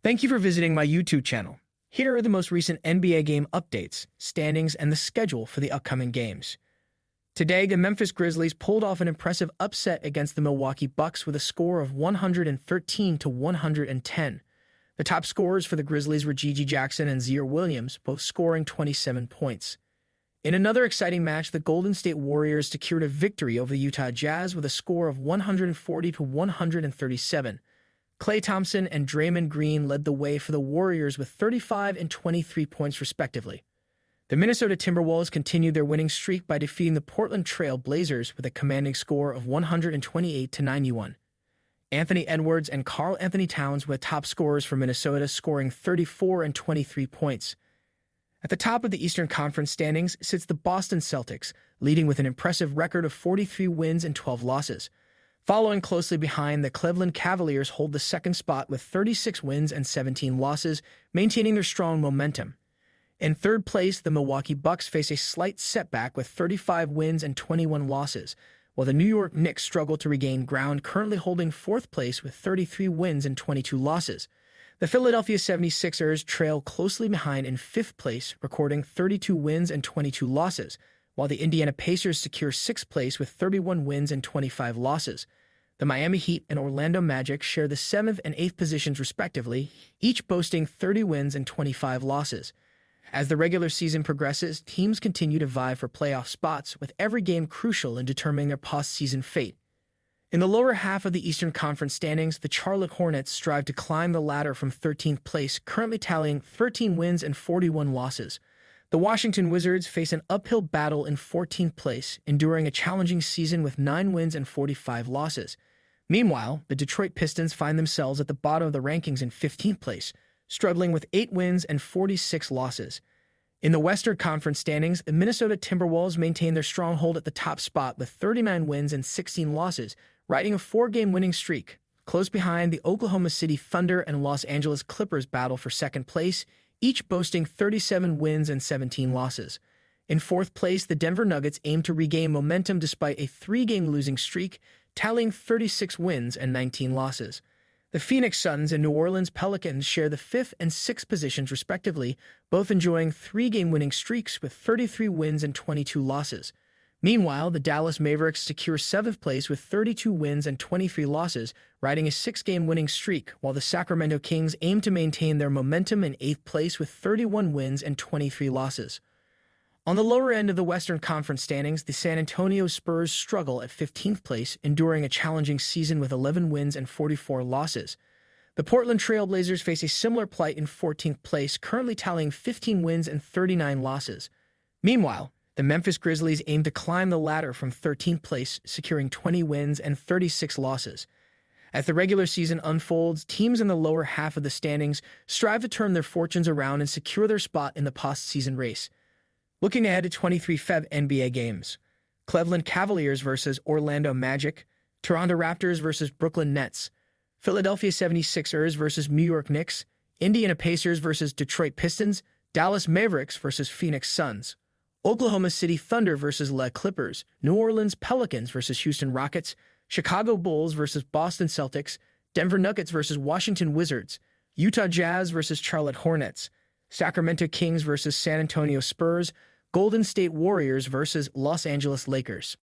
Thank you for visiting my YouTube channel. Here are the most recent NBA game updates, standings, and the schedule for the upcoming games. Today, the Memphis Grizzlies pulled off an impressive upset against the Milwaukee Bucks with a score of 113-110. The top scorers for the Grizzlies were Gigi Jackson and Ziaire Williams, both scoring 27 points. In another exciting match, the Golden State Warriors secured a victory over the Utah Jazz with a score of 140-137. Klay Thompson and Draymond Green led the way for the Warriors with 35 and 23 points respectively. The Minnesota Timberwolves continued their winning streak by defeating the Portland Trail Blazers with a commanding score of 128-91. Anthony Edwards and Karl Anthony Towns were top scorers for Minnesota, scoring 34 and 23 points. At the top of the Eastern Conference standings sits the Boston Celtics, leading with an impressive record of 43 wins and 12 losses. Following closely behind, the Cleveland Cavaliers hold the second spot with 36 wins and 17 losses, maintaining their strong momentum. In third place, the Milwaukee Bucks face a slight setback with 35 wins and 21 losses, while the New York Knicks struggle to regain ground, currently holding fourth place with 33 wins and 22 losses. The Philadelphia 76ers trail closely behind in fifth place, recording 32 wins and 22 losses, while the Indiana Pacers secure sixth place with 31 wins and 25 losses. The Miami Heat and Orlando Magic share the 7th and 8th positions respectively, each boasting 30 wins and 25 losses. As the regular season progresses, teams continue to vie for playoff spots, with every game crucial in determining their postseason fate. In the lower half of the Eastern Conference standings, the Charlotte Hornets strive to climb the ladder from 13th place, currently tallying 13 wins and 41 losses. The Washington Wizards face an uphill battle in 14th place, enduring a challenging season with 9 wins and 45 losses. Meanwhile, the Detroit Pistons find themselves at the bottom of the rankings in 15th place, struggling with 8 wins and 46 losses. In the Western Conference standings, the Minnesota Timberwolves maintain their stronghold at the top spot with 39 wins and 16 losses, riding a 4-game winning streak. Close behind, the Oklahoma City Thunder and Los Angeles Clippers battle for second place, each boasting 37 wins and 17 losses. In fourth place, the Denver Nuggets aim to regain momentum despite a 3-game losing streak, tallying 36 wins and 19 losses. The Phoenix Suns and New Orleans Pelicans share the 5th and 6th positions respectively, both enjoying 3-game winning streaks with 33 wins and 22 losses. Meanwhile, the Dallas Mavericks secure 7th place with 32 wins and 23 losses, riding a 6-game winning streak, while the Sacramento Kings aim to maintain their momentum in 8th place with 31 wins and 23 losses. On the lower end of the Western Conference standings, the San Antonio Spurs struggle at 15th place, enduring a challenging season with 11 wins and 44 losses. The Portland Trail Blazers face a similar plight in 14th place, currently tallying 15 wins and 39 losses. Meanwhile, the Memphis Grizzlies aim to climb the ladder from 13th place, securing 20 wins and 36 losses. As the regular season unfolds, teams in the lower half of the standings strive to turn their fortunes around and secure their spot in the postseason race. Looking ahead to 23 Feb NBA games: Cleveland Cavaliers versus Orlando Magic, Toronto Raptors versus Brooklyn Nets, Philadelphia 76ers versus New York Knicks, Indiana Pacers versus Detroit Pistons, Dallas Mavericks versus Phoenix Suns, Oklahoma City Thunder versus LA Clippers, New Orleans Pelicans versus Houston Rockets, Chicago Bulls versus Boston Celtics, Denver Nuggets versus Washington Wizards, Utah Jazz versus Charlotte Hornets, Sacramento Kings versus San Antonio Spurs, Golden State Warriors versus Los Angeles Lakers.